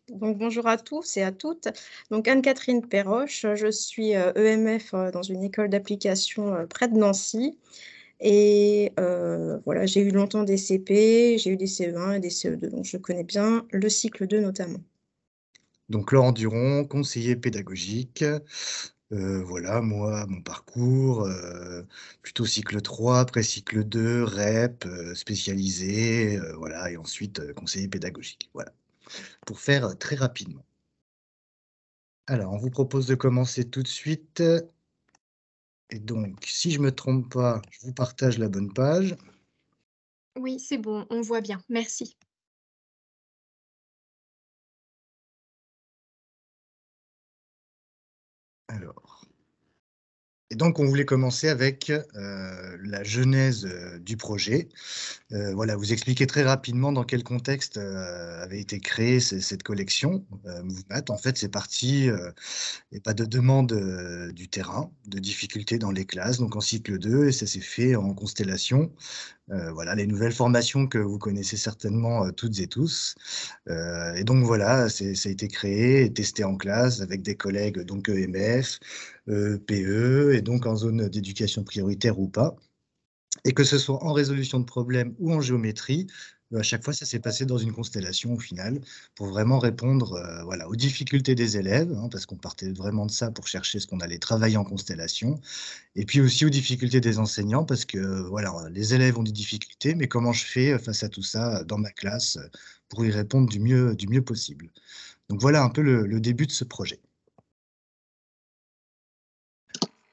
Donc bonjour à tous et à toutes. Donc Anne-Catherine Perroche, je suis EMF dans une école d'application près de Nancy. Et voilà, j'ai eu longtemps des CP, j'ai eu des CE1 et des CE2, donc je connais bien le cycle 2 notamment. Donc Laurent Duron, conseiller pédagogique. Voilà, moi, mon parcours, plutôt cycle 3, après cycle 2, REP, spécialisé, voilà, et ensuite conseiller pédagogique. Voilà, pour faire très rapidement. Alors, on vous propose de commencer tout de suite. Et donc, si je me trompe pas, je vous partage la bonne page. Oui, c'est bon, on voit bien, merci. Alors. Et donc, on voulait commencer avec la genèse du projet. Voilà, vous expliquer très rapidement dans quel contexte avait été créée cette collection MoveMath. En fait, c'est parti et pas de demande du terrain, de difficultés dans les classes, donc en cycle 2, et ça s'est fait en constellation. Voilà, les nouvelles formations que vous connaissez certainement toutes et tous. Et donc voilà, ça a été créé et testé en classe avec des collègues, donc EMF, PE, et donc en zone d'éducation prioritaire ou pas. Et que ce soit en résolution de problèmes ou en géométrie, à chaque fois, ça s'est passé dans une constellation au final, pour vraiment répondre voilà, aux difficultés des élèves, hein, parce qu'on partait vraiment de ça pour chercher ce qu'on allait travailler en constellation, et puis aussi aux difficultés des enseignants, parce que voilà, les élèves ont des difficultés, mais comment je fais face à tout ça dans ma classe pour y répondre du mieux possible. Donc voilà un peu le début de ce projet.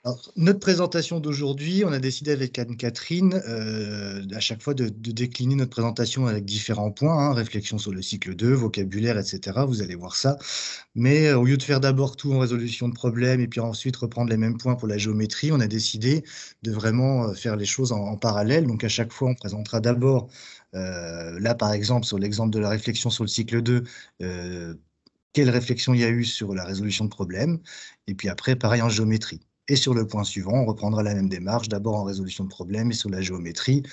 Alors, notre présentation d'aujourd'hui, on a décidé avec Anne-Catherine, à chaque fois de décliner notre présentation avec différents points, hein, réflexion sur le cycle 2, vocabulaire, et cetera. Vous allez voir ça. Mais au lieu de faire d'abord tout en résolution de problèmes et puis ensuite reprendre les mêmes points pour la géométrie, on a décidé de vraiment faire les choses en parallèle. Donc à chaque fois, on présentera d'abord, là par exemple, sur l'exemple de la réflexion sur le cycle 2, quelle réflexion il y a eu sur la résolution de problèmes, et puis après, pareil en géométrie. Et sur le point suivant, on reprendra la même démarche, d'abord en résolution de problèmes et sur la géométrie.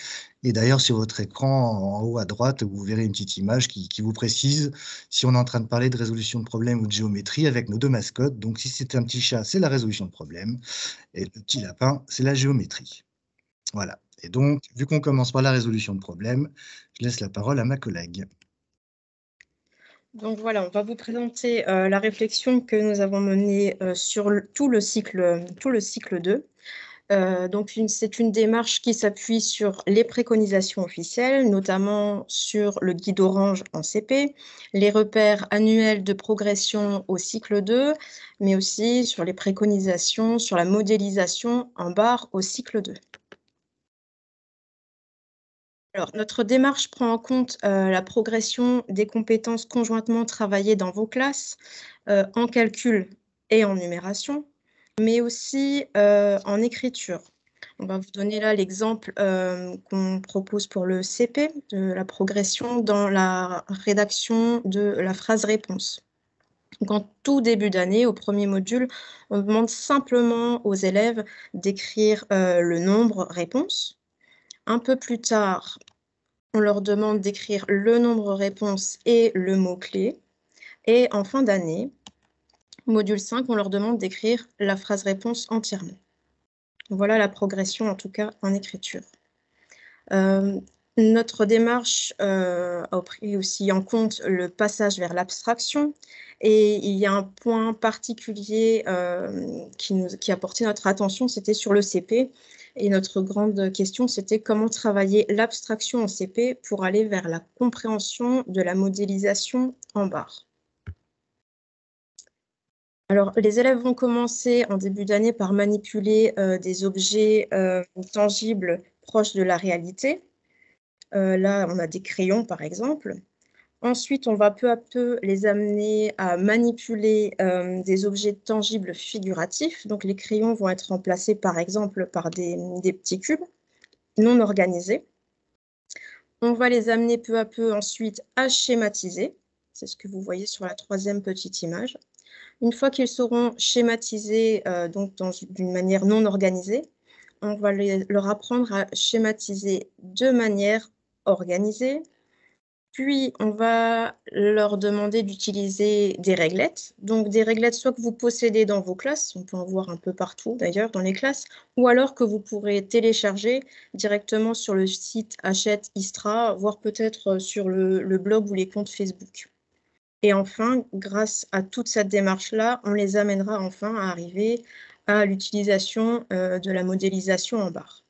Et d'ailleurs, sur votre écran, en haut à droite, vous verrez une petite image qui vous précise si on est en train de parler de résolution de problèmes ou de géométrie avec nos deux mascottes. Donc, si c'est un petit chat, c'est la résolution de problèmes, et le petit lapin, c'est la géométrie. Voilà. Et donc, vu qu'on commence par la résolution de problèmes, je laisse la parole à ma collègue. Donc voilà, on va vous présenter la réflexion que nous avons menée sur tout le cycle 2. Donc c'est une démarche qui s'appuie sur les préconisations officielles, notamment sur le guide orange en CP, les repères annuels de progression au cycle 2, mais aussi sur les préconisations sur la modélisation en barre au cycle 2. Alors, notre démarche prend en compte la progression des compétences conjointement travaillées dans vos classes, en calcul et en numération, mais aussi en écriture. On va vous donner là l'exemple qu'on propose pour le CP, de la progression dans la rédaction de la phrase réponse. Donc, en tout début d'année, au premier module, on demande simplement aux élèves d'écrire le nombre réponse. Un peu plus tard, on leur demande d'écrire le nombre réponse et le mot-clé. Et en fin d'année, module 5, on leur demande d'écrire la phrase réponse entièrement. Voilà la progression, en tout cas, en écriture. Notre démarche a pris aussi en compte le passage vers l'abstraction. Et il y a un point particulier qui a porté notre attention, c'était sur le CP. Et notre grande question, c'était comment travailler l'abstraction en CP pour aller vers la compréhension de la modélisation en barre. Alors, les élèves vont commencer en début d'année par manipuler des objets tangibles proches de la réalité. Là, on a des crayons, par exemple. Ensuite, on va peu à peu les amener à manipuler des objets tangibles figuratifs. Donc, les crayons vont être remplacés, par exemple, par des petits cubes non organisés. On va les amener peu à peu ensuite à schématiser. C'est ce que vous voyez sur la troisième petite image. Une fois qu'ils seront schématisés donc d'une manière non organisée, on va leur apprendre à schématiser de manière organisée, Puis, on va leur demander d'utiliser des réglettes. Donc, des réglettes soit que vous possédez dans vos classes, on peut en voir un peu partout d'ailleurs dans les classes, ou alors que vous pourrez télécharger directement sur le site Hachette Istra, voire peut-être sur le blog ou les comptes Facebook. Et enfin, grâce à toute cette démarche-là, on les amènera enfin à arriver à l'utilisation de la modélisation en barre.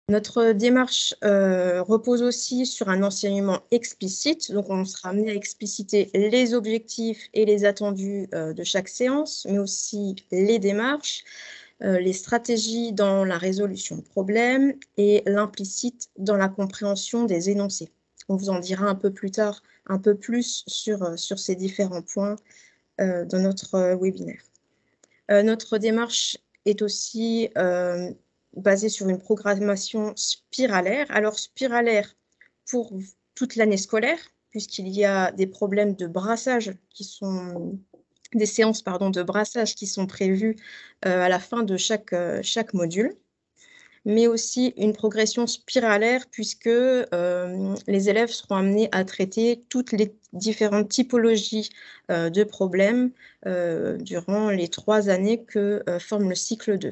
Notre démarche repose aussi sur un enseignement explicite, donc on sera amené à expliciter les objectifs et les attendus de chaque séance, mais aussi les démarches, les stratégies dans la résolution de problèmes et l'implicite dans la compréhension des énoncés. On vous en dira un peu plus tard, un peu plus sur ces différents points dans notre webinaire. Notre démarche est aussi basée sur une programmation spiralaire. Alors, spiralaire pour toute l'année scolaire, puisqu'il y a des problèmes de brassage qui sont des séances de brassage qui sont prévues à la fin de chaque module, mais aussi une progression spiralaire puisque les élèves seront amenés à traiter toutes les différentes typologies de problèmes durant les 3 années que forme le cycle 2.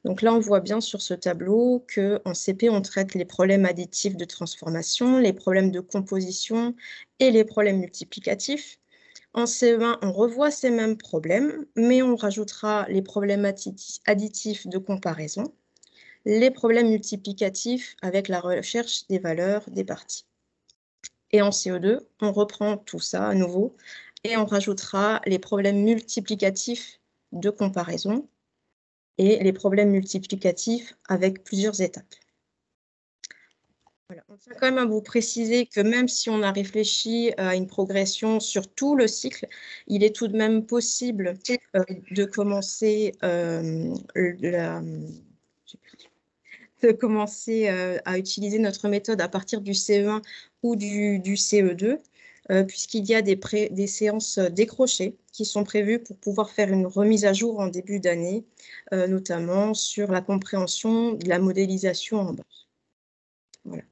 Donc là, on voit bien sur ce tableau qu'en CP, on traite les problèmes additifs de transformation, les problèmes de composition et les problèmes multiplicatifs. En CE1, on revoit ces mêmes problèmes, mais on rajoutera les problèmes additifs de comparaison, les problèmes multiplicatifs avec la recherche des valeurs des parties. Et en CO2, on reprend tout ça à nouveau et on rajoutera les problèmes multiplicatifs de comparaison et les problèmes multiplicatifs avec plusieurs étapes. Voilà. On tient quand même à vous préciser que même si on a réfléchi à une progression sur tout le cycle, il est tout de même possible de commencer à utiliser notre méthode à partir du CE1 ou du CE2, puisqu'il y a des séances décrochées qui sont prévues pour pouvoir faire une remise à jour en début d'année, notamment sur la compréhension de la modélisation en barre. Voilà.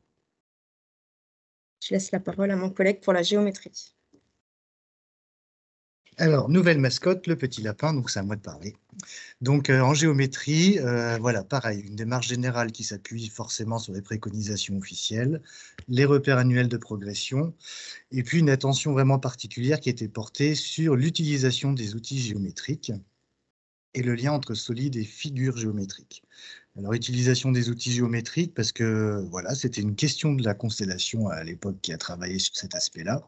Je laisse la parole à mon collègue pour la géométrie. Alors, nouvelle mascotte, le petit lapin, donc c'est à moi de parler. Donc, en géométrie, voilà, pareil, une démarche générale qui s'appuie forcément sur les préconisations officielles, les repères annuels de progression, et puis une attention vraiment particulière qui a été portée sur l'utilisation des outils géométriques et le lien entre solides et figures géométriques. Alors, utilisation des outils géométriques, parce que voilà, c'était une question de la constellation à l'époque qui a travaillé sur cet aspect-là.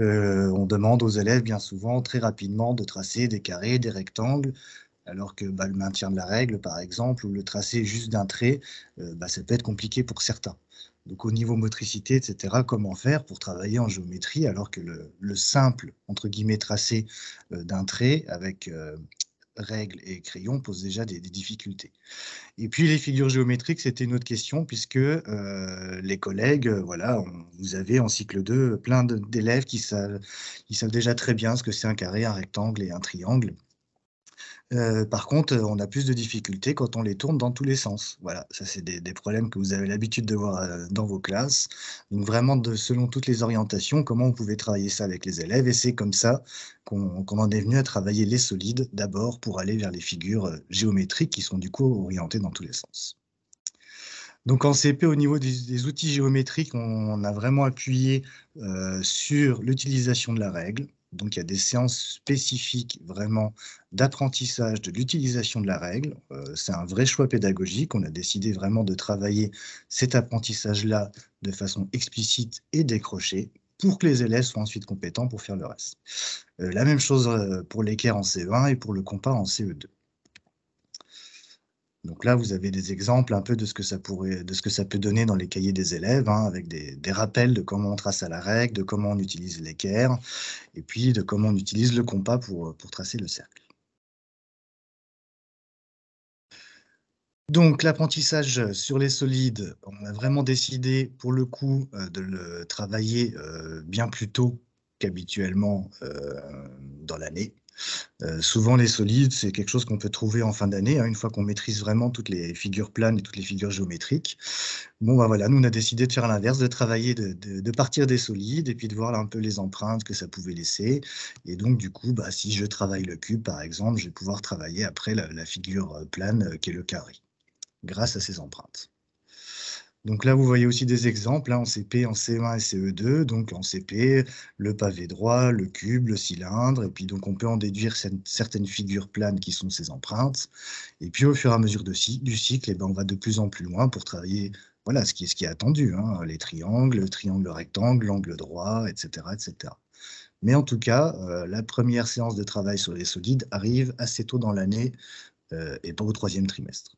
On demande aux élèves bien souvent, très rapidement, de tracer des carrés, des rectangles, alors que le maintien de la règle, par exemple, ou le tracé juste d'un trait, ça peut être compliqué pour certains. Donc au niveau motricité, etc., comment faire pour travailler en géométrie, alors que le simple, entre guillemets, tracé d'un trait avec règles et crayons pose déjà des difficultés. Et puis les figures géométriques, c'était une autre question, puisque les collègues, voilà, vous avez en cycle 2 plein d'élèves qui savent déjà très bien ce que c'est un carré, un rectangle et un triangle. Par contre, on a plus de difficultés quand on les tourne dans tous les sens. Voilà, ça c'est des problèmes que vous avez l'habitude de voir dans vos classes. Donc vraiment, selon toutes les orientations, comment vous pouvez travailler ça avec les élèves. Et c'est comme ça qu'on en est venu à travailler les solides d'abord pour aller vers les figures géométriques qui sont du coup orientées dans tous les sens. Donc en CP, au niveau des outils géométriques, on a vraiment appuyé sur l'utilisation de la règle. Donc il y a des séances spécifiques vraiment d'apprentissage de l'utilisation de la règle. C'est un vrai choix pédagogique. On a décidé vraiment de travailler cet apprentissage-là de façon explicite et décrochée pour que les élèves soient ensuite compétents pour faire le reste. La même chose pour l'équerre en CE1 et pour le compas en CE2. Donc là, vous avez des exemples un peu de ce que ça peut donner dans les cahiers des élèves, hein, avec des rappels de comment on trace à la règle, de comment on utilise l'équerre, et puis de comment on utilise le compas pour tracer le cercle. Donc l'apprentissage sur les solides, on a vraiment décidé pour le coup de le travailler bien plus tôt qu'habituellement dans l'année. Souvent, les solides, c'est quelque chose qu'on peut trouver en fin d'année, hein, une fois qu'on maîtrise vraiment toutes les figures planes et toutes les figures géométriques. Bon, bah voilà, nous, on a décidé de faire l'inverse, de travailler, de partir des solides et puis de voir un peu les empreintes que ça pouvait laisser. Et donc, du coup, bah, si je travaille le cube, par exemple, je vais pouvoir travailler après la figure plane qui est le carré, grâce à ces empreintes. Donc là, vous voyez aussi des exemples, hein, en CP, en CE1 et CE2. Donc en CP, le pavé droit, le cube, le cylindre. Et puis donc on peut en déduire certaines figures planes qui sont ces empreintes. Et puis au fur et à mesure du cycle, on va de plus en plus loin pour travailler voilà, ce qui est attendu, hein, les triangles, le triangle rectangle, l'angle droit, etc., etc. Mais en tout cas, la première séance de travail sur les solides arrive assez tôt dans l'année et pas au 3e trimestre.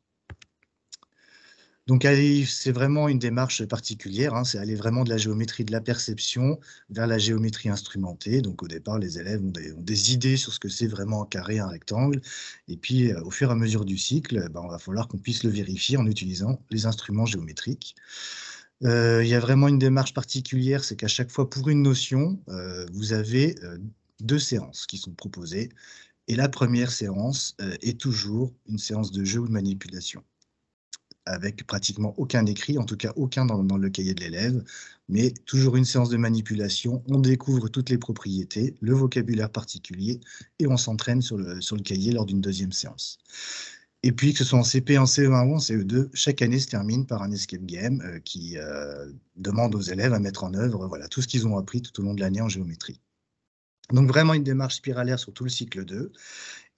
Donc, c'est vraiment une démarche particulière, hein, c'est aller vraiment de la géométrie de la perception vers la géométrie instrumentée. Donc, au départ, les élèves ont des idées sur ce que c'est vraiment un carré, un rectangle. Et puis, au fur et à mesure du cycle, on va falloir qu'on puisse le vérifier en utilisant les instruments géométriques. Il y a vraiment une démarche particulière, c'est qu'à chaque fois, pour une notion, vous avez 2 séances qui sont proposées. Et la première séance est toujours une séance de jeu ou de manipulation, avec pratiquement aucun écrit, en tout cas aucun dans le cahier de l'élève, mais toujours une séance de manipulation. On découvre toutes les propriétés, le vocabulaire particulier, et on s'entraîne sur le cahier lors d'une 2e séance. Et puis, que ce soit en CP, en CE1 ou en CE2, chaque année se termine par un escape game qui demande aux élèves à mettre en œuvre voilà, tout ce qu'ils ont appris tout au long de l'année en géométrie. Donc vraiment une démarche spiralaire sur tout le cycle 2.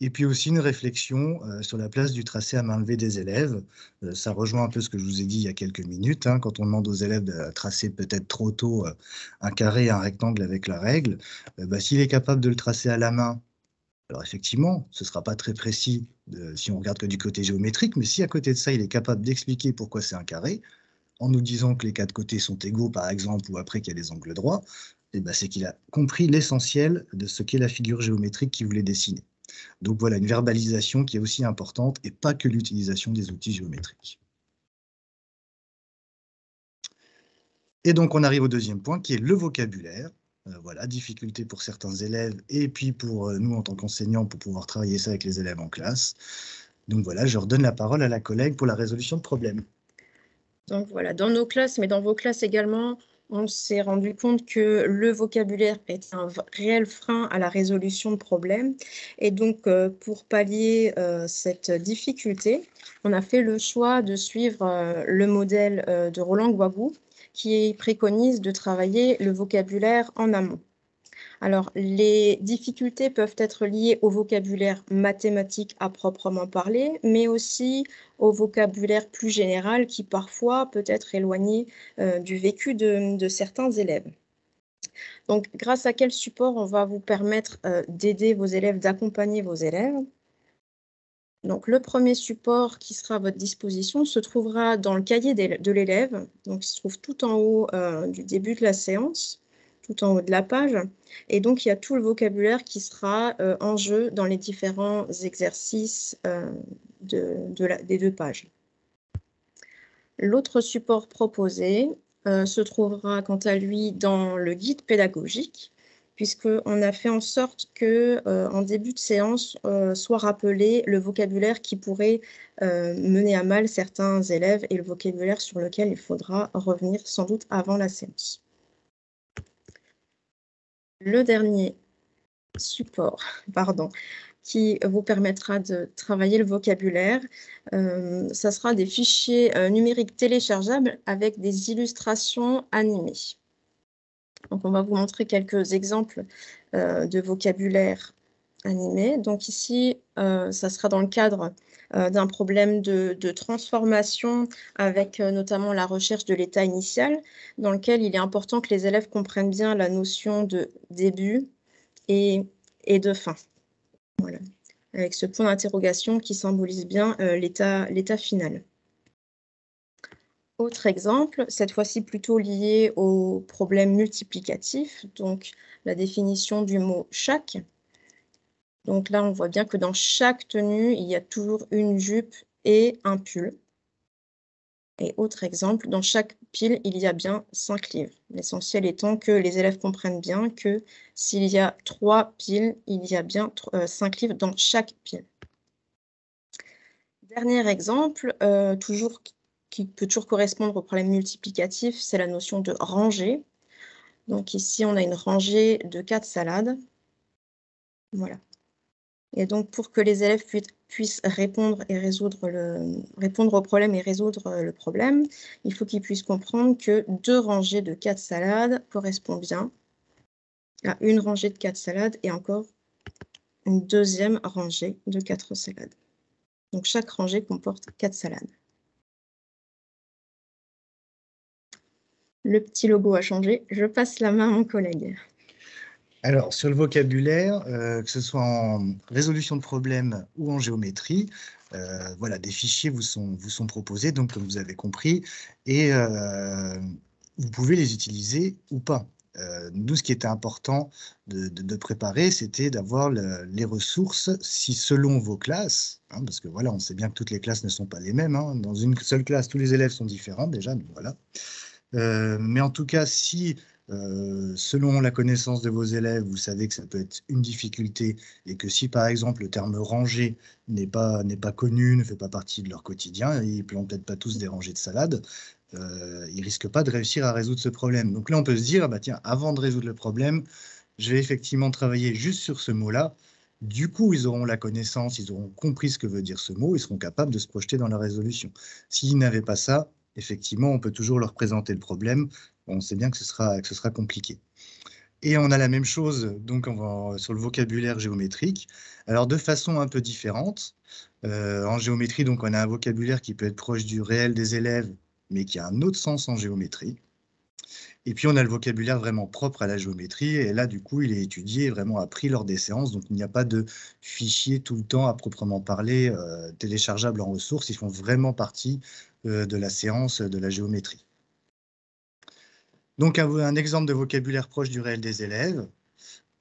Et puis aussi une réflexion sur la place du tracé à main levée des élèves. Ça rejoint un peu ce que je vous ai dit il y a quelques minutes, hein, quand on demande aux élèves de tracer peut-être trop tôt un carré et un rectangle avec la règle. S'il est capable de le tracer à la main, alors effectivement, ce ne sera pas très précis si on regarde que du côté géométrique, mais si à côté de ça, il est capable d'expliquer pourquoi c'est un carré, en nous disant que les 4 côtés sont égaux, par exemple, ou après qu'il y a des angles droits, c'est qu'il a compris l'essentiel de ce qu'est la figure géométrique qu'il voulait dessiner. Donc voilà, une verbalisation qui est aussi importante et pas que l'utilisation des outils géométriques. Et donc on arrive au 2e point qui est le vocabulaire. Voilà, difficulté pour certains élèves et puis pour nous en tant qu'enseignants pour pouvoir travailler ça avec les élèves en classe. Donc voilà, je redonne la parole à la collègue pour la résolution de problèmes. Donc voilà, dans nos classes, mais dans vos classes également, on s'est rendu compte que le vocabulaire est un réel frein à la résolution de problèmes. Et donc, pour pallier cette difficulté, on a fait le choix de suivre le modèle de Roland Guagou, qui préconise de travailler le vocabulaire en amont. Alors, les difficultés peuvent être liées au vocabulaire mathématique à proprement parler, mais aussi au vocabulaire plus général qui parfois peut être éloigné du vécu de certains élèves. Donc, grâce à quel support on va vous permettre d'aider vos élèves, d'accompagner vos élèves? Donc, le premier support qui sera à votre disposition se trouvera dans le cahier de l'élève. Donc, il se trouve tout en haut du début de la séance, tout en haut de la page. Et donc, il y a tout le vocabulaire qui sera en jeu dans les différents exercices des 2 pages. L'autre support proposé se trouvera quant à lui dans le guide pédagogique, puisqu'on a fait en sorte qu'en début de séance soit rappelé le vocabulaire qui pourrait mener à mal certains élèves et le vocabulaire sur lequel il faudra revenir sans doute avant la séance. Le dernier support, qui vous permettra de travailler le vocabulaire, ça sera des fichiers numériques téléchargeables avec des illustrations animées. Donc on va vous montrer quelques exemples de vocabulaire animé. Donc ici, ça sera dans le cadre d'un problème de transformation avec notamment la recherche de l'état initial, dans lequel il est important que les élèves comprennent bien la notion de début et de fin. Voilà, avec ce point d'interrogation qui symbolise bien l'état final. Autre exemple, cette fois-ci plutôt lié au problème multiplicatif, donc la définition du mot « chaque ». Donc là, on voit bien que dans chaque tenue, il y a toujours une jupe et un pull. Et autre exemple, dans chaque pile, il y a bien 5 livres. L'essentiel étant que les élèves comprennent bien que s'il y a 3 piles, il y a bien 5 livres dans chaque pile. Dernier exemple, qui peut toujours correspondre au problème multiplicatif, c'est la notion de rangée. Donc ici, on a une rangée de 4 salades. Voilà. Et donc pour que les élèves puissent répondre au problème et résoudre le problème, il faut qu'ils puissent comprendre que 2 rangées de 4 salades correspond bien à une rangée de 4 salades et encore une deuxième rangée de 4 salades. Donc chaque rangée comporte 4 salades. Le petit logo a changé. Je passe la main à mon collègue. Alors, sur le vocabulaire, que ce soit en résolution de problèmes ou en géométrie, voilà, des fichiers vous sont proposés, donc comme vous avez compris, et vous pouvez les utiliser ou pas. Nous, ce qui était important de préparer, c'était d'avoir les ressources, si selon vos classes, hein, parce que voilà, on sait bien que toutes les classes ne sont pas les mêmes, hein, dans une seule classe, tous les élèves sont différents déjà, donc voilà. Mais en tout cas, si selon la connaissance de vos élèves, vous savez que ça peut être une difficulté et que si par exemple le terme rangée n'est pas connu, ne fait pas partie de leur quotidien, ils ne plantent peut-être pas tous des rangées de salade, ils ne risquent pas de réussir à résoudre ce problème. Donc là, on peut se dire, ah bah tiens, avant de résoudre le problème, je vais effectivement travailler juste sur ce mot-là. Du coup, ils auront la connaissance, ils auront compris ce que veut dire ce mot, ils seront capables de se projeter dans la résolution. S'ils n'avaient pas ça, effectivement, on peut toujours leur présenter le problème. On sait bien que ce sera compliqué. Et on a la même chose donc sur le vocabulaire géométrique. Alors de façon un peu différente. En géométrie, donc on a un vocabulaire qui peut être proche du réel des élèves, mais qui a un autre sens en géométrie. Et puis on a le vocabulaire vraiment propre à la géométrie, et là du coup il est étudié et vraiment appris lors des séances, donc il n'y a pas de fichier tout le temps à proprement parler, téléchargeable en ressources, ils font vraiment partie de la séance de la géométrie. Donc un exemple de vocabulaire proche du réel des élèves,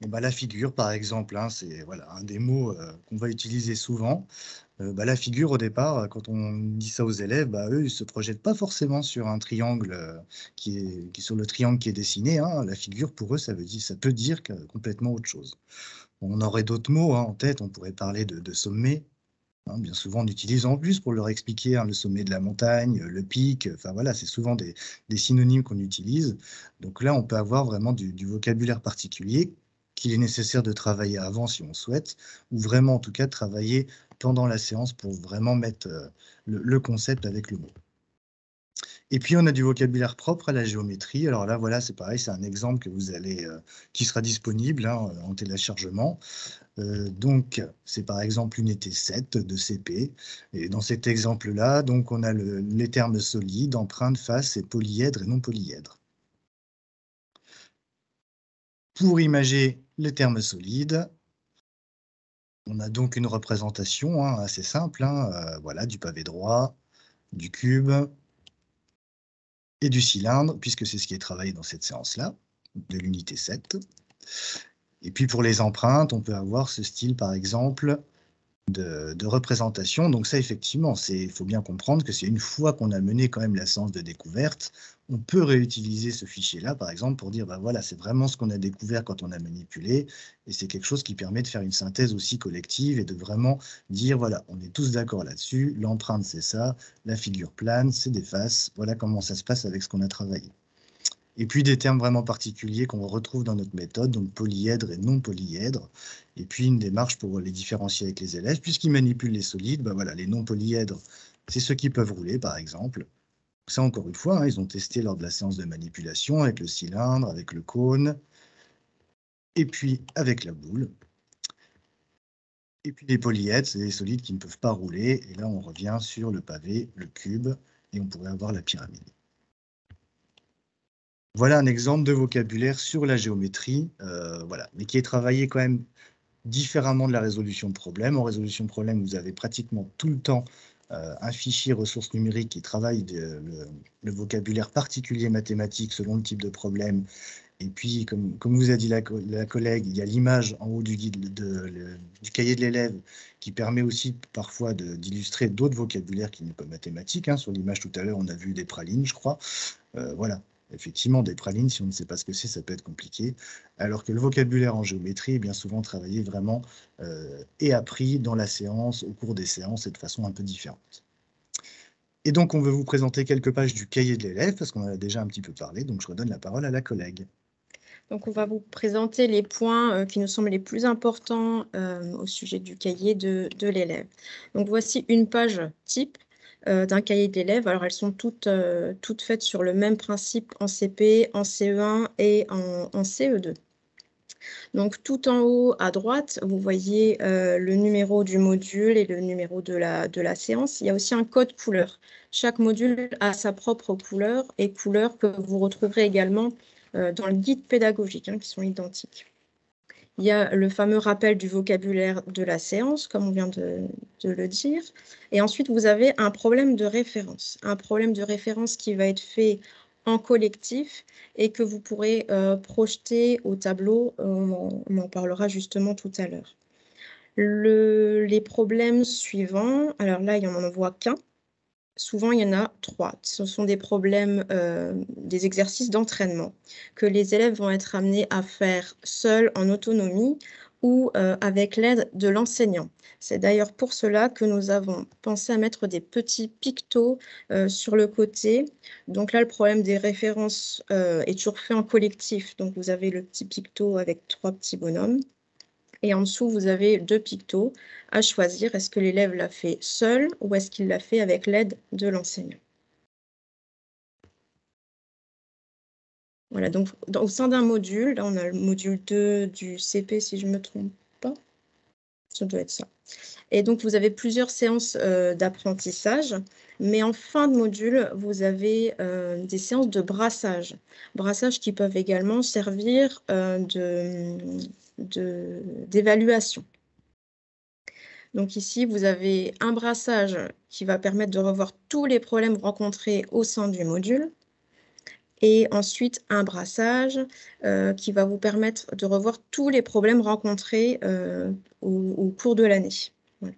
et bah, la figure par exemple, hein, c'est voilà, un des mots qu'on va utiliser souvent. Bah, la figure, au départ, quand on dit ça aux élèves, bah, eux, ils ne se projettent pas forcément sur un triangle qui est sur le triangle qui est dessiné, hein. La figure, pour eux, ça peut dire complètement autre chose. On aurait d'autres mots, hein, en tête, on pourrait parler de sommet. Hein, bien souvent, on utilise en plus pour leur expliquer, hein, le sommet de la montagne, le pic, enfin voilà, c'est souvent des synonymes qu'on utilise. Donc là, on peut avoir vraiment du vocabulaire particulier qu'il est nécessaire de travailler avant si on souhaite, ou vraiment en tout cas de travailler pendant la séance pour vraiment mettre le concept avec le mot. Et puis on a du vocabulaire propre à la géométrie. Alors là, voilà, c'est pareil, c'est un exemple que vous allez, qui sera disponible, hein, en téléchargement. Donc, c'est par exemple l'unité 7 de CP. Et dans cet exemple-là, donc on a les termes solides, empreintes, face et polyèdre et non polyèdre. Pour imager les termes solides, on a donc une représentation, hein, assez simple, hein, voilà, du pavé droit, du cube et du cylindre, puisque c'est ce qui est travaillé dans cette séance-là, de l'unité 7. Et puis pour les empreintes, on peut avoir ce style, par exemple, de représentation. Donc ça, effectivement, il faut bien comprendre que c'est une fois qu'on a mené quand même la séance de découverte, on peut réutiliser ce fichier-là, par exemple, pour dire, bah voilà, c'est vraiment ce qu'on a découvert quand on a manipulé, et c'est quelque chose qui permet de faire une synthèse aussi collective et de vraiment dire, voilà, on est tous d'accord là-dessus, l'empreinte, c'est ça, la figure plane, c'est des faces, voilà comment ça se passe avec ce qu'on a travaillé. Et puis des termes vraiment particuliers qu'on retrouve dans notre méthode, donc polyèdre et non polyèdre. Et puis une démarche pour les différencier avec les élèves, puisqu'ils manipulent les solides, ben voilà, les non polyèdres, c'est ceux qui peuvent rouler, par exemple. Ça, encore une fois, hein, ils ont testé lors de la séance de manipulation avec le cylindre, avec le cône, et puis avec la boule. Et puis les polyèdres, c'est les solides qui ne peuvent pas rouler. Et là, on revient sur le pavé, le cube, et on pourrait avoir la pyramide. Voilà un exemple de vocabulaire sur la géométrie, voilà, mais qui est travaillé quand même différemment de la résolution de problèmes. En résolution de problèmes, vous avez pratiquement tout le temps un fichier ressources numériques qui travaille le vocabulaire particulier mathématique selon le type de problème Et puis, comme vous a dit la collègue, il y a l'image en haut du guide du cahier de l'élève qui permet aussi parfois d'illustrer d'autres vocabulaires qui n'est pas mathématique. Hein. Sur l'image tout à l'heure, on a vu des pralines, je crois. Voilà, effectivement, des pralines, si on ne sait pas ce que c'est, ça peut être compliqué. Alors que le vocabulaire en géométrie est bien souvent travaillé vraiment et appris dans la séance, au cours des séances et de façon un peu différente. Et donc, on veut vous présenter quelques pages du cahier de l'élève, parce qu'on en a déjà un petit peu parlé, donc je redonne la parole à la collègue. Donc, on va vous présenter les points qui nous semblent les plus importants au sujet du cahier de l'élève. Donc, voici une page type d'un cahier de l'élève. Alors, elles sont toutes faites sur le même principe en CP, en CE1 et en CE2. Donc, tout en haut à droite, vous voyez le numéro du module et le numéro de la séance. Il y a aussi un code couleur. Chaque module a sa propre couleur et couleur que vous retrouverez également dans le guide pédagogique, qui sont identiques. Il y a le fameux rappel du vocabulaire de la séance, comme on vient de le dire. Et ensuite, vous avez un problème de référence. Un problème de référence qui va être fait en collectif et que vous pourrez projeter au tableau. On en parlera justement tout à l'heure. Les problèmes suivants, alors là, il n'y en envoie qu'un. Souvent, il y en a 3. Ce sont des problèmes, des exercices d'entraînement que les élèves vont être amenés à faire seuls, en autonomie ou avec l'aide de l'enseignant. C'est d'ailleurs pour cela que nous avons pensé à mettre des petits pictos sur le côté. Donc là, le problème des références est toujours fait en collectif. Donc, vous avez le petit picto avec 3 petits bonhommes. Et en dessous, vous avez 2 pictos à choisir. Est-ce que l'élève l'a fait seul ou est-ce qu'il l'a fait avec l'aide de l'enseignant? Voilà, donc au sein d'un module, là on a le module 2 du CP si je ne me trompe pas. Ça doit être ça. Et donc vous avez plusieurs séances d'apprentissage, mais en fin de module, vous avez des séances de brassage. Brassage qui peuvent également servir d'évaluation. Donc ici, vous avez un brassage qui va permettre de revoir tous les problèmes rencontrés au sein du module. Et ensuite, un brassage qui va vous permettre de revoir tous les problèmes rencontrés au cours de l'année. Voilà.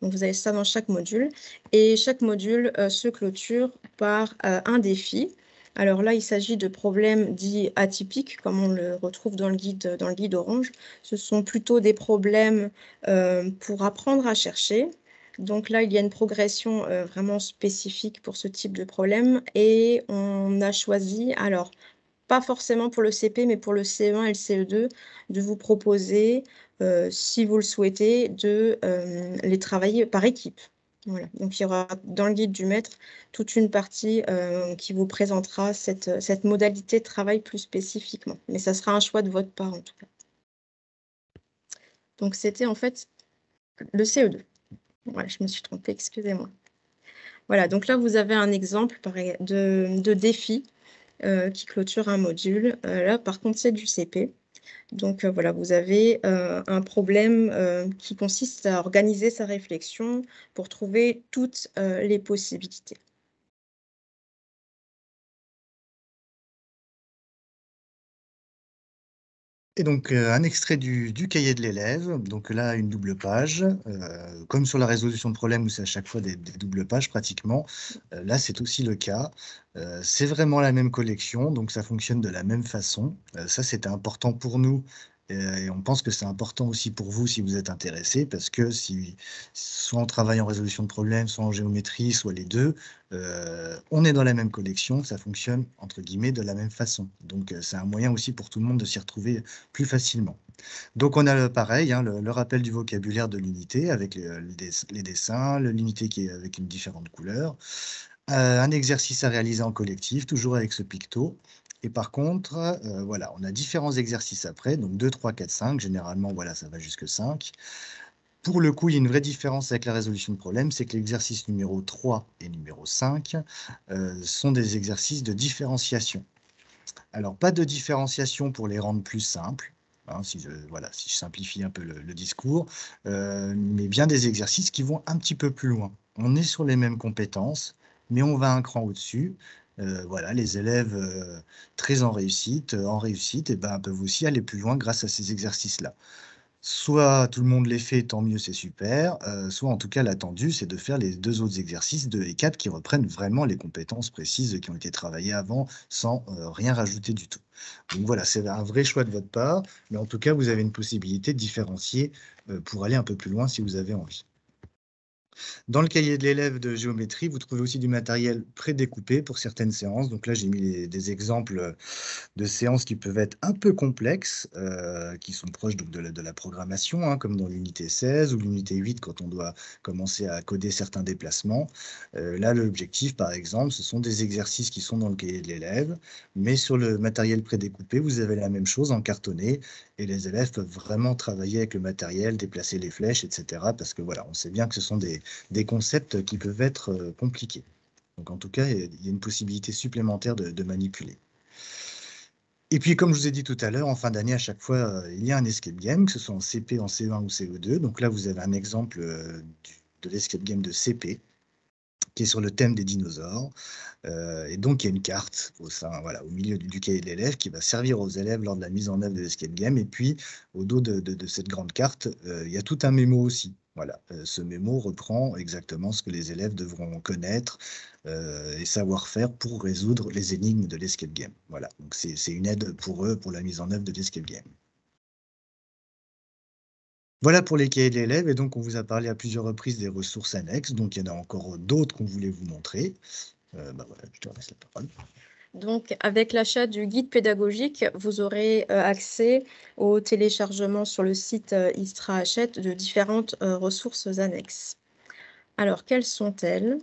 Donc, vous avez ça dans chaque module. Et chaque module se clôture par un défi. Alors là, il s'agit de problèmes dits atypiques, comme on le retrouve dans le guide orange. Ce sont plutôt des problèmes pour apprendre à chercher. Donc là, il y a une progression vraiment spécifique pour ce type de problème. Et on a choisi, alors, pas forcément pour le CP, mais pour le CE1 et le CE2, de vous proposer, si vous le souhaitez, de les travailler par équipe. Voilà. Donc, il y aura dans le guide du maître toute une partie qui vous présentera cette modalité de travail plus spécifiquement. Mais ça sera un choix de votre part, en tout cas. Donc, c'était en fait le CE2. Voilà, je me suis trompée, excusez-moi. Voilà, donc là, vous avez un exemple de défi qui clôture un module. Là, par contre, c'est du CP. Donc, voilà, vous avez un problème qui consiste à organiser sa réflexion pour trouver toutes les possibilités. Et donc, un extrait du cahier de l'élève. Donc là, une double page. Comme sur la résolution de problèmes où c'est à chaque fois des doubles pages pratiquement, là, c'est aussi le cas. C'est vraiment la même collection, donc ça fonctionne de la même façon. Ça, c'était important pour nous. Et on pense que c'est important aussi pour vous si vous êtes intéressé, parce que soit on travaille en résolution de problèmes, soit en géométrie, soit les deux, on est dans la même collection, ça fonctionne entre guillemets de la même façon. Donc c'est un moyen aussi pour tout le monde de s'y retrouver plus facilement. Donc on a pareil, le rappel du vocabulaire de l'unité avec les dessins, l'unité qui est avec une différente couleur, un exercice à réaliser en collectif, toujours avec ce picto. Et par contre, voilà, on a différents exercices après, donc 2, 3, 4, 5, généralement, voilà, ça va jusque 5. Pour le coup, il y a une vraie différence avec la résolution de problème, c'est que l'exercice numéro 3 et numéro 5 sont des exercices de différenciation. Alors, pas de différenciation pour les rendre plus simples, si je simplifie un peu le discours, mais bien des exercices qui vont un petit peu plus loin. On est sur les mêmes compétences, mais on va un cran au-dessus. Voilà, les élèves très en réussite, eh ben, peuvent aussi aller plus loin grâce à ces exercices-là. Soit tout le monde les fait, tant mieux, c'est super, soit en tout cas l'attendu, c'est de faire les 2 autres exercices, 2 et 4, qui reprennent vraiment les compétences précises qui ont été travaillées avant, sans, rien rajouter du tout. Donc voilà, c'est un vrai choix de votre part, mais en tout cas, vous avez une possibilité de différencier, pour aller un peu plus loin si vous avez envie. Dans le cahier de l'élève de géométrie, vous trouvez aussi du matériel prédécoupé pour certaines séances. Donc là, j'ai mis des exemples de séances qui peuvent être un peu complexes, qui sont proches donc de la programmation, hein, comme dans l'unité 16 ou l'unité 8 quand on doit commencer à coder certains déplacements. Là, l'objectif, par exemple, ce sont des exercices qui sont dans le cahier de l'élève, mais sur le matériel prédécoupé, vous avez la même chose en cartonné et les élèves peuvent vraiment travailler avec le matériel, déplacer les flèches, etc. Parce que voilà, on sait bien que ce sont des concepts qui peuvent être compliqués. Donc en tout cas, il y a une possibilité supplémentaire de manipuler. Et puis, comme je vous ai dit tout à l'heure, en fin d'année, à chaque fois, il y a un escape game, que ce soit en CP, en CE1 ou CE2. Donc là, vous avez un exemple de l'escape game de CP, qui est sur le thème des dinosaures. Et donc, il y a une carte voilà, au milieu du cahier de l'élève qui va servir aux élèves lors de la mise en œuvre de l'escape game. Et puis, au dos de cette grande carte, il y a tout un mémo aussi. Voilà, ce mémo reprend exactement ce que les élèves devront connaître et savoir faire pour résoudre les énigmes de l'escape game. Voilà, donc c'est une aide pour eux pour la mise en œuvre de l'escape game. Voilà pour les cahiers de l'élève, et donc on vous a parlé à plusieurs reprises des ressources annexes, donc il y en a encore d'autres qu'on voulait vous montrer. Bah voilà, je te laisse la parole. Donc, avec l'achat du guide pédagogique, vous aurez accès au téléchargement sur le site Istra Achète de différentes ressources annexes. Alors, quelles sont-elles?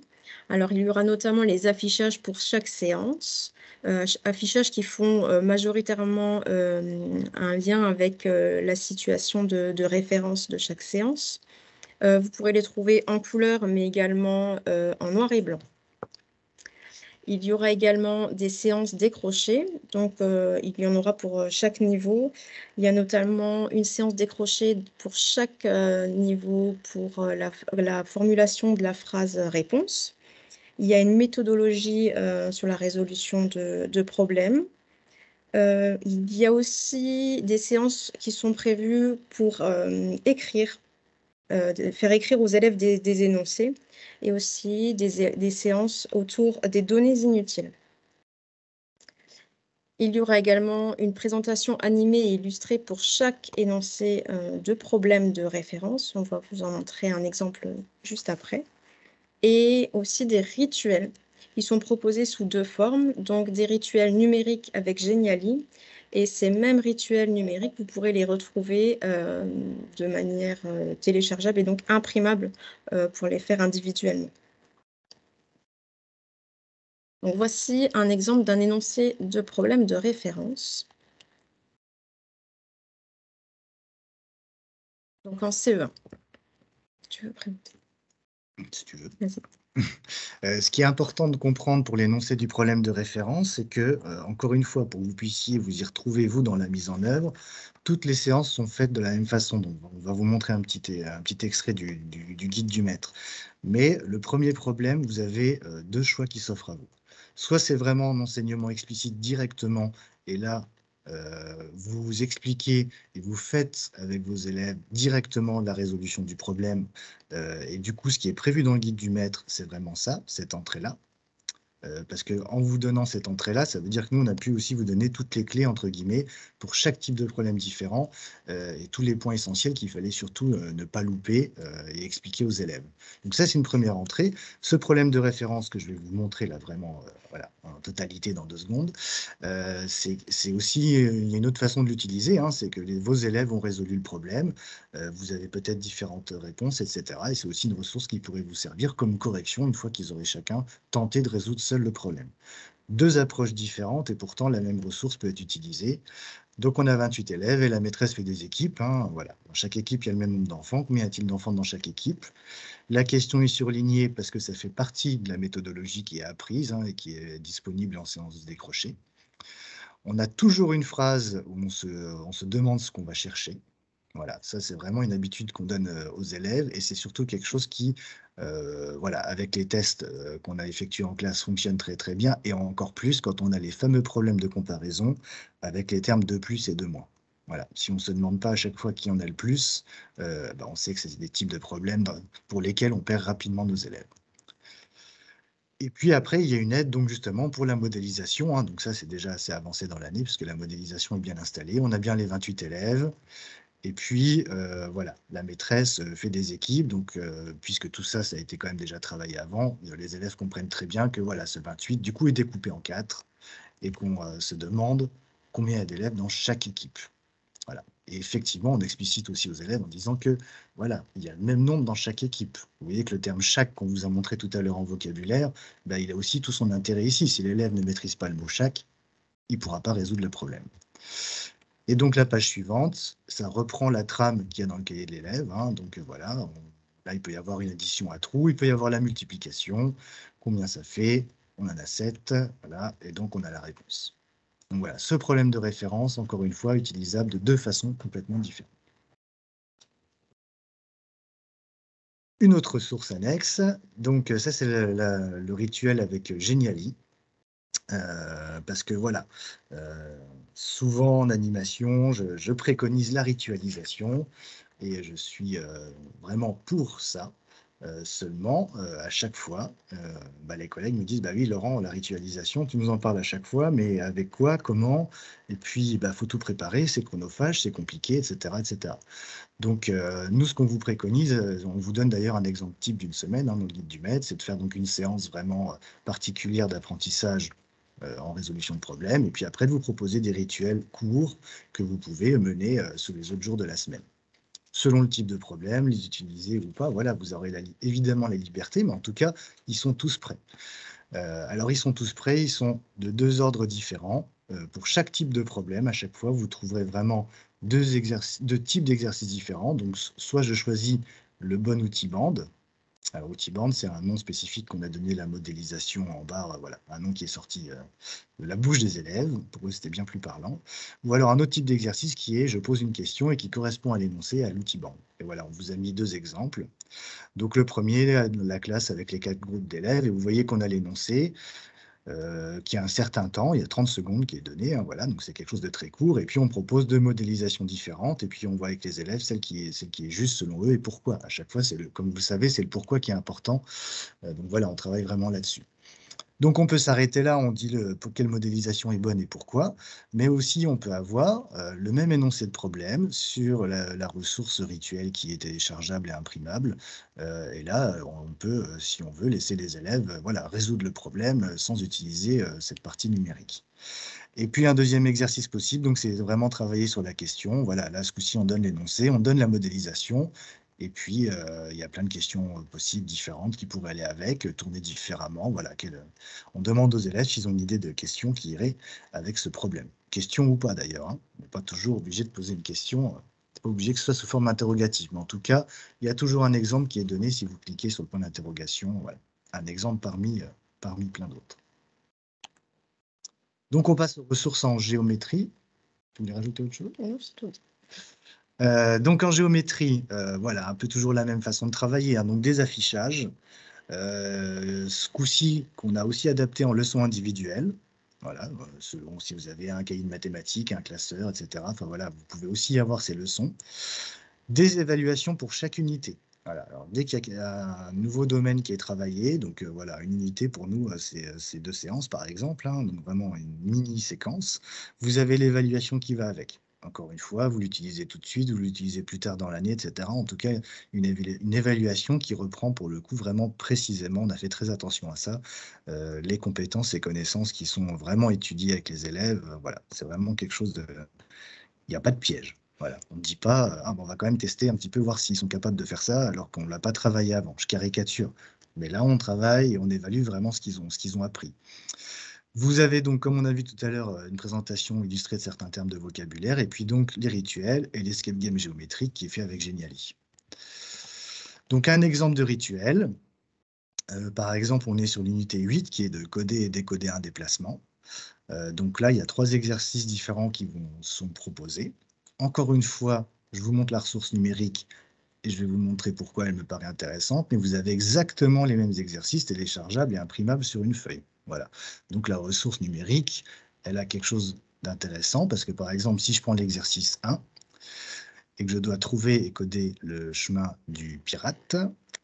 Alors, il y aura notamment les affichages pour chaque séance, affichages qui font majoritairement un lien avec la situation de référence de chaque séance. Vous pourrez les trouver en couleur, mais également en noir et blanc. Il y aura également des séances décrochées, donc il y en aura pour chaque niveau. Il y a notamment une séance décrochée pour chaque niveau pour la formulation de la phrase réponse. Il y a une méthodologie sur la résolution de problèmes. Il y a aussi des séances qui sont prévues pour écrire, faire écrire aux élèves des énoncés, et aussi des séances autour des données inutiles. Il y aura également une présentation animée et illustrée pour chaque énoncé de problème de référence. On va vous en montrer un exemple juste après. Et aussi des rituels. Ils sont proposés sous 2 formes, donc des rituels numériques avec Geniali. Et ces mêmes rituels numériques, vous pourrez les retrouver de manière téléchargeable et donc imprimable pour les faire individuellement. Donc voici un exemple d'un énoncé de problème de référence. Donc en CE1. Tu veux présenter? Si tu veux. Vas-y. Ce qui est important de comprendre pour l'énoncé du problème de référence, c'est que, encore une fois, pour que vous puissiez vous y retrouver, vous, dans la mise en œuvre, toutes les séances sont faites de la même façon. Donc, on va vous montrer un petit extrait du guide du maître. Mais le premier problème, vous avez 2 choix qui s'offrent à vous. Soit c'est vraiment un enseignement explicite directement, et là, vous expliquez et vous faites avec vos élèves directement la résolution du problème. Et du coup, ce qui est prévu dans le guide du maître, c'est vraiment ça, cette entrée-là. Parce qu'en vous donnant cette entrée-là, ça veut dire que nous, on a pu aussi vous donner toutes les clés, entre guillemets, pour chaque type de problème différent et tous les points essentiels qu'il fallait surtout ne pas louper et expliquer aux élèves. Donc ça, c'est une première entrée. Ce problème de référence que je vais vous montrer là vraiment voilà, en totalité dans 2 secondes, c'est aussi, il y a une autre façon de l'utiliser, hein, c'est que vos élèves ont résolu le problème, vous avez peut-être différentes réponses, etc. Et c'est aussi une ressource qui pourrait vous servir comme correction une fois qu'ils auraient chacun tenté de résoudre seul le problème. 2 approches différentes et pourtant la même ressource peut être utilisée. Donc on a 28 élèves et la maîtresse fait des équipes. Hein, voilà. Dans chaque équipe, il y a le même nombre d'enfants. Combien y a-t-il d'enfants dans chaque équipe? La question est surlignée parce que ça fait partie de la méthodologie qui est apprise hein, et qui est disponible en séance décrochée. On a toujours une phrase où on se demande ce qu'on va chercher. Voilà, ça c'est vraiment une habitude qu'on donne aux élèves et c'est surtout quelque chose qui, voilà, avec les tests qu'on a effectués en classe, fonctionne très très bien et encore plus quand on a les fameux problèmes de comparaison avec les termes de plus et de moins. Voilà, si on ne se demande pas à chaque fois qui en a le plus, bah, on sait que c'est des types de problèmes pour lesquels on perd rapidement nos élèves. Et puis après, il y a une aide donc justement pour la modélisation, hein, donc ça c'est déjà assez avancé dans l'année puisque la modélisation est bien installée. On a bien les 28 élèves. Et puis, voilà, la maîtresse fait des équipes, donc puisque tout ça, ça a été quand même déjà travaillé avant, les élèves comprennent très bien que voilà, ce 28, du coup, est découpé en 4 et qu'on se demande combien il y a d'élèves dans chaque équipe. Voilà. Et effectivement, on explicite aussi aux élèves en disant que voilà, il y a le même nombre dans chaque équipe. Vous voyez que le terme chaque qu'on vous a montré tout à l'heure en vocabulaire, ben, il a aussi tout son intérêt ici. Si l'élève ne maîtrise pas le mot chaque, il ne pourra pas résoudre le problème. Et donc la page suivante, ça reprend la trame qu'il y a dans le cahier de l'élève, hein, donc voilà, là il peut y avoir une addition à trous, il peut y avoir la multiplication, combien ça fait? On en a 7, voilà, et donc on a la réponse. Donc voilà, ce problème de référence, encore une fois, utilisable de 2 façons complètement différentes. Une autre source annexe, donc ça c'est le rituel avec Geniali. Parce que voilà, souvent en animation, je préconise la ritualisation et je suis, vraiment pour ça. Seulement, à chaque fois, bah, les collègues me disent: «Bah oui Laurent, la ritualisation, tu nous en parles à chaque fois, mais avec quoi? Comment? Et puis, bah, faut tout préparer, c'est chronophage, c'est compliqué» et cetera et cetera. Donc, nous, ce qu'on vous préconise, on vous donne d'ailleurs un exemple type d'une semaine, hein, dans le guide du maître, c'est de faire donc une séance vraiment, particulière d'apprentissage, en résolution de problèmes et puis après de vous proposer des rituels courts que vous pouvez mener, sur les autres jours de la semaine. Selon le type de problème, les utiliser ou pas, voilà, vous aurez évidemment la liberté, mais en tout cas, ils sont tous prêts. Alors ils sont tous prêts, ils sont de 2 ordres différents. Pour chaque type de problème, à chaque fois, vous trouverez vraiment 2 types d'exercices différents. Donc soit je choisis le bon outil bande. Alors outil bande, c'est un nom spécifique qu'on a donné à la modélisation en bas, voilà, un nom qui est sorti, de la bouche des élèves. Pour eux, c'était bien plus parlant. Ou alors un autre type d'exercice qui est: je pose une question et qui correspond à l'énoncé, à l'outil bande. Et voilà, on vous a mis 2 exemples. Donc le premier, la classe avec les 4 groupes d'élèves et vous voyez qu'on a l'énoncé, qui a un certain temps, il y a 30 secondes qui est donné, hein, voilà, donc c'est quelque chose de très court et puis on propose 2 modélisations différentes et puis on voit avec les élèves celle qui est juste selon eux et pourquoi. À chaque fois, comme vous le savez, c'est le pourquoi qui est important, donc voilà, on travaille vraiment là-dessus. Donc on peut s'arrêter là, on dit pour quelle modélisation est bonne et pourquoi, mais aussi on peut avoir le même énoncé de problème sur la ressource rituelle qui est téléchargeable et imprimable. Et là, on peut, si on veut, laisser les élèves voilà, résoudre le problème sans utiliser cette partie numérique. Et puis un deuxième exercice possible, donc c'est vraiment travailler sur la question. Voilà, là, ce coup-ci, on donne l'énoncé, on donne la modélisation, et puis il y a plein de questions possibles, différentes, qui pourraient aller avec, tourner différemment. Voilà, on demande aux élèves s'ils ont une idée de question qui irait avec ce problème. Question ou pas d'ailleurs, hein. On n'est pas toujours obligé de poser une question, c'est pas obligé que ce soit sous forme interrogative, mais en tout cas, il y a toujours un exemple qui est donné si vous cliquez sur le point d'interrogation. Voilà, un exemple parmi plein d'autres. Donc on passe aux ressources en géométrie. Tu voulais rajouter autre chose? Non, c'est tout. Donc en géométrie, voilà, un peu toujours la même façon de travailler, hein, donc des affichages. Ce coup-ci, qu'on a aussi adapté en leçon individuelle. Voilà, selon si vous avez un cahier de mathématiques, un classeur, et cetera. Enfin voilà, vous pouvez aussi avoir ces leçons. Des évaluations pour chaque unité. Voilà, alors dès qu'il y a un nouveau domaine qui est travaillé, donc voilà, une unité pour nous, c'est 2 séances par exemple, hein, donc vraiment une mini séquence. Vous avez l'évaluation qui va avec. Encore une fois, vous l'utilisez tout de suite, vous l'utilisez plus tard dans l'année, et cetera. En tout cas, une évaluation qui reprend pour le coup vraiment précisément, on a fait très attention à ça, les compétences et connaissances qui sont vraiment étudiées avec les élèves, voilà, c'est vraiment quelque chose de il n'y a pas de piège. Voilà, on ne dit pas: «Ah, on va quand même tester un petit peu, voir s'ils sont capables de faire ça», alors qu'on ne l'a pas travaillé avant. Je caricature, mais là, on travaille et on évalue vraiment ce qu'ils ont appris. Vous avez donc, comme on a vu tout à l'heure, une présentation illustrée de certains termes de vocabulaire et puis donc les rituels et l'escape game géométrique qui est fait avec Geniali. Donc un exemple de rituel, par exemple, on est sur l'unité 8 qui est de coder et décoder un déplacement. Donc là, il y a 3 exercices différents qui sont proposés. Encore une fois, je vous montre la ressource numérique et je vais vous montrer pourquoi elle me paraît intéressante, mais vous avez exactement les mêmes exercices téléchargeables et imprimables sur une feuille. Voilà. Donc la ressource numérique, elle a quelque chose d'intéressant parce que par exemple, si je prends l'exercice 1 et que je dois trouver et coder le chemin du pirate,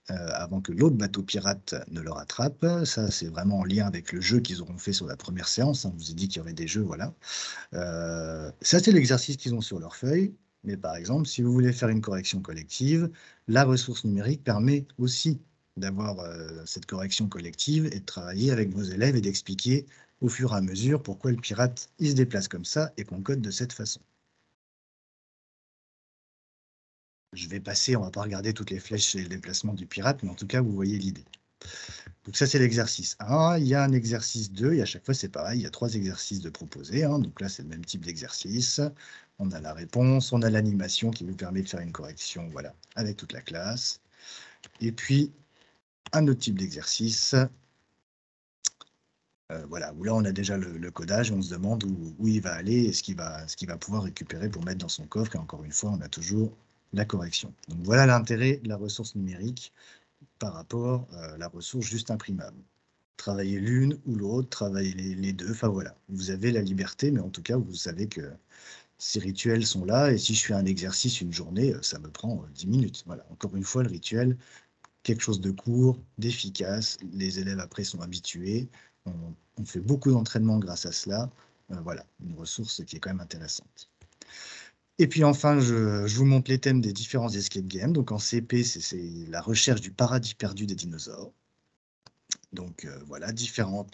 avant que l'autre bateau pirate ne le rattrape, ça c'est vraiment en lien avec le jeu qu'ils auront fait sur la première séance, hein. Je vous ai dit qu'il y aurait des jeux, voilà. Ça c'est l'exercice qu'ils ont sur leur feuille, mais par exemple, si vous voulez faire une correction collective, la ressource numérique permet aussi d'avoir cette correction collective et de travailler avec vos élèves et d'expliquer au fur et à mesure pourquoi le pirate il se déplace comme ça et qu'on code de cette façon. Je vais passer, on ne va pas regarder toutes les flèches et le déplacement du pirate, mais en tout cas, vous voyez l'idée. Donc ça, c'est l'exercice 1. Il y a un exercice 2, et à chaque fois, c'est pareil, il y a 3 exercices de proposés, hein. Donc là, c'est le même type d'exercice. On a la réponse, on a l'animation qui vous permet de faire une correction, voilà, avec toute la classe. Et puis, un autre type d'exercice, voilà, où là, on a déjà le codage, on se demande où il va aller et ce qu'il va pouvoir récupérer pour mettre dans son coffre. Et encore une fois, on a toujours la correction. Donc voilà l'intérêt de la ressource numérique par rapport à la ressource juste imprimable. Travailler l'une ou l'autre, travailler les deux, enfin voilà. Vous avez la liberté, mais en tout cas, vous savez que ces rituels sont là, et si je fais un exercice une journée, ça me prend 10 minutes. Voilà. Encore une fois, le rituel, quelque chose de court, d'efficace, les élèves après sont habitués, on fait beaucoup d'entraînement grâce à cela. Voilà, une ressource qui est quand même intéressante. Et puis enfin, je vous montre les thèmes des différents escape games. Donc en CP, c'est la recherche du paradis perdu des dinosaures. Donc voilà, différents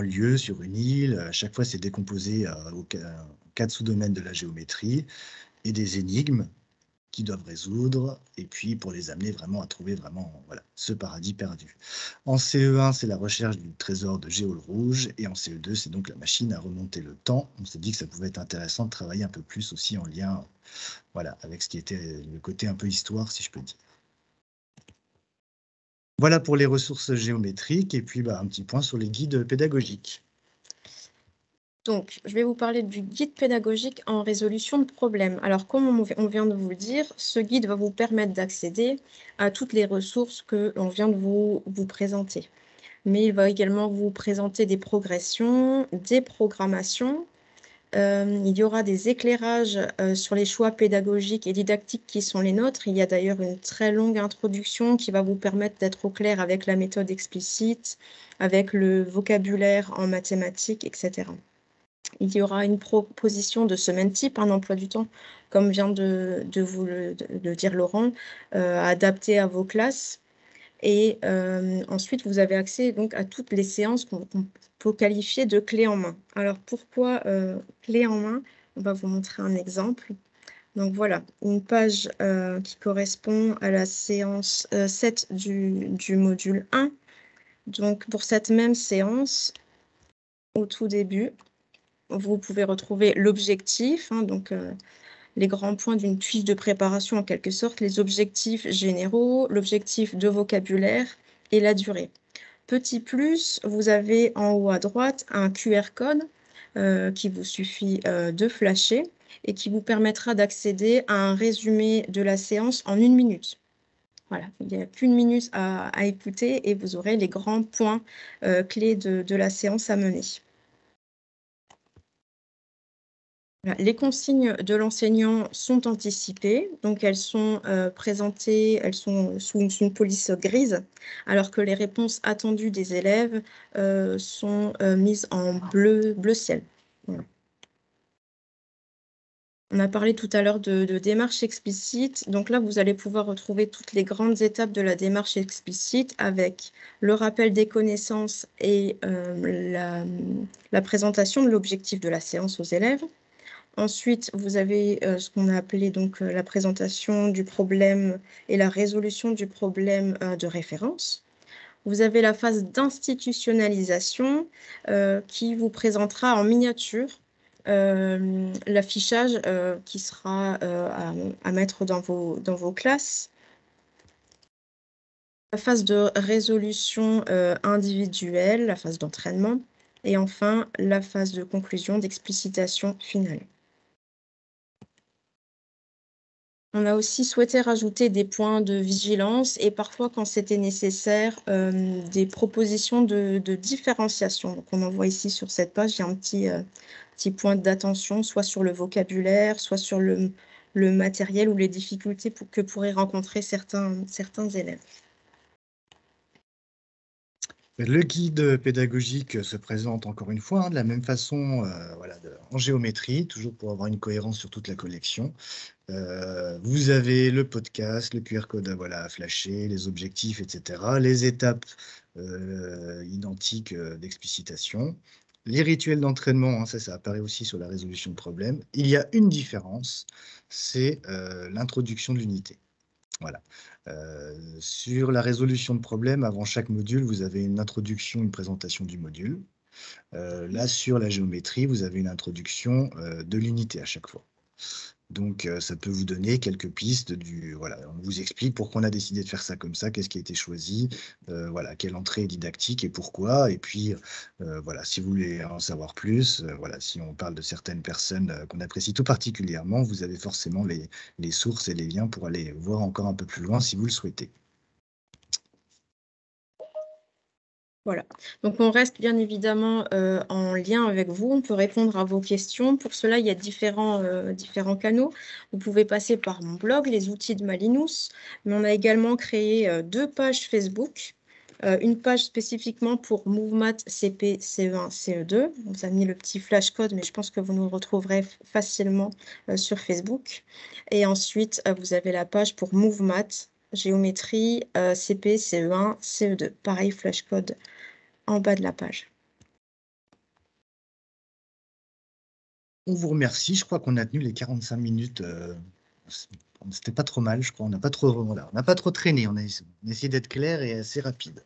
lieux sur une île. À chaque fois, c'est décomposé aux 4 sous-domaines de la géométrie et des énigmes qu'ils doivent résoudre, et puis pour les amener vraiment à trouver vraiment voilà, ce paradis perdu. En CE1, c'est la recherche du trésor de Géol Rouge, et en CE2, c'est donc la machine à remonter le temps. On s'est dit que ça pouvait être intéressant de travailler un peu plus aussi en lien voilà, avec ce qui était le côté un peu histoire, si je peux dire. Voilà pour les ressources géométriques, et puis un petit point sur les guides pédagogiques. Donc, je vais vous parler du guide pédagogique en résolution de problèmes. Alors, comme on vient de vous le dire, ce guide va vous permettre d'accéder à toutes les ressources que l'on vient de vous présenter. Mais il va également vous présenter des progressions, des programmations. Il y aura des éclairages sur les choix pédagogiques et didactiques qui sont les nôtres. Il y a d'ailleurs une très longue introduction qui va vous permettre d'être au clair avec la méthode explicite, avec le vocabulaire en mathématiques, etc. Il y aura une proposition de semaine type, un emploi du temps, comme vient de vous le dire Laurent, adapté à vos classes. Et ensuite, vous avez accès donc à toutes les séances qu'on peut qualifier de clés en main. Alors, pourquoi clés en main? On va vous montrer un exemple. Donc voilà, une page qui correspond à la séance 7 du module 1. Donc, pour cette même séance, au tout début, vous pouvez retrouver l'objectif, hein, donc les grands points d'une fiche de préparation en quelque sorte, les objectifs généraux, l'objectif de vocabulaire et la durée. Petit plus, vous avez en haut à droite un QR code qui vous suffit de flasher et qui vous permettra d'accéder à un résumé de la séance en 1 minute. Voilà, il n'y a qu'1 minute à écouter et vous aurez les grands points clés de la séance à mener. Les consignes de l'enseignant sont anticipées, donc elles sont présentées, elles sont sous une police grise, alors que les réponses attendues des élèves sont mises en bleu ciel. Voilà. On a parlé tout à l'heure de démarche explicite, donc là vous allez pouvoir retrouver toutes les grandes étapes de la démarche explicite avec le rappel des connaissances et la présentation de l'objectif de la séance aux élèves. Ensuite, vous avez ce qu'on a appelé donc la présentation du problème et la résolution du problème de référence. Vous avez la phase d'institutionnalisation qui vous présentera en miniature l'affichage qui sera à mettre dans vos classes. La phase de résolution individuelle, la phase d'entraînement, et enfin la phase de conclusion, d'explicitation finale. On a aussi souhaité rajouter des points de vigilance et parfois, quand c'était nécessaire, des propositions de différenciation. Donc, on en voit ici sur cette page, il y a un petit point d'attention, soit sur le vocabulaire, soit sur le matériel ou les difficultés que pourraient rencontrer certains élèves. Le guide pédagogique se présente encore une fois de la même façon voilà, en géométrie, toujours pour avoir une cohérence sur toute la collection. Vous avez le podcast, le QR code à flasher, les objectifs, etc. Les étapes identiques d'explicitation. Les rituels d'entraînement, hein, ça apparaît aussi sur la résolution de problèmes. Il y a une différence, c'est l'introduction de l'unité. Voilà. Sur la résolution de problèmes, avant chaque module, vous avez une introduction, une présentation du module. Là, sur la géométrie, vous avez une introduction de l'unité à chaque fois. Donc, ça peut vous donner quelques pistes voilà, on vous explique pourquoi on a décidé de faire ça comme ça, qu'est-ce qui a été choisi, voilà, quelle entrée est didactique et pourquoi. Et puis, voilà, si vous voulez en savoir plus, voilà, si on parle de certaines personnes qu'on apprécie tout particulièrement, vous avez forcément les sources et les liens pour aller voir encore un peu plus loin si vous le souhaitez. Voilà, donc on reste bien évidemment en lien avec vous, on peut répondre à vos questions. Pour cela, il y a différents canaux. Vous pouvez passer par mon blog, les outils de Malinous, mais on a également créé 2 pages Facebook. Une page spécifiquement pour MoveMath CP, CE1, CE2. On vous a mis le petit flashcode, mais je pense que vous nous retrouverez facilement sur Facebook. Et ensuite, vous avez la page pour MoveMath, géométrie, CP, CE1, CE2. Pareil, flashcode en bas de la page. On vous remercie. Je crois qu'on a tenu les 45 minutes. C'était pas trop mal, je crois. On n'a pas trop traîné. On a essayé d'être clair et assez rapide.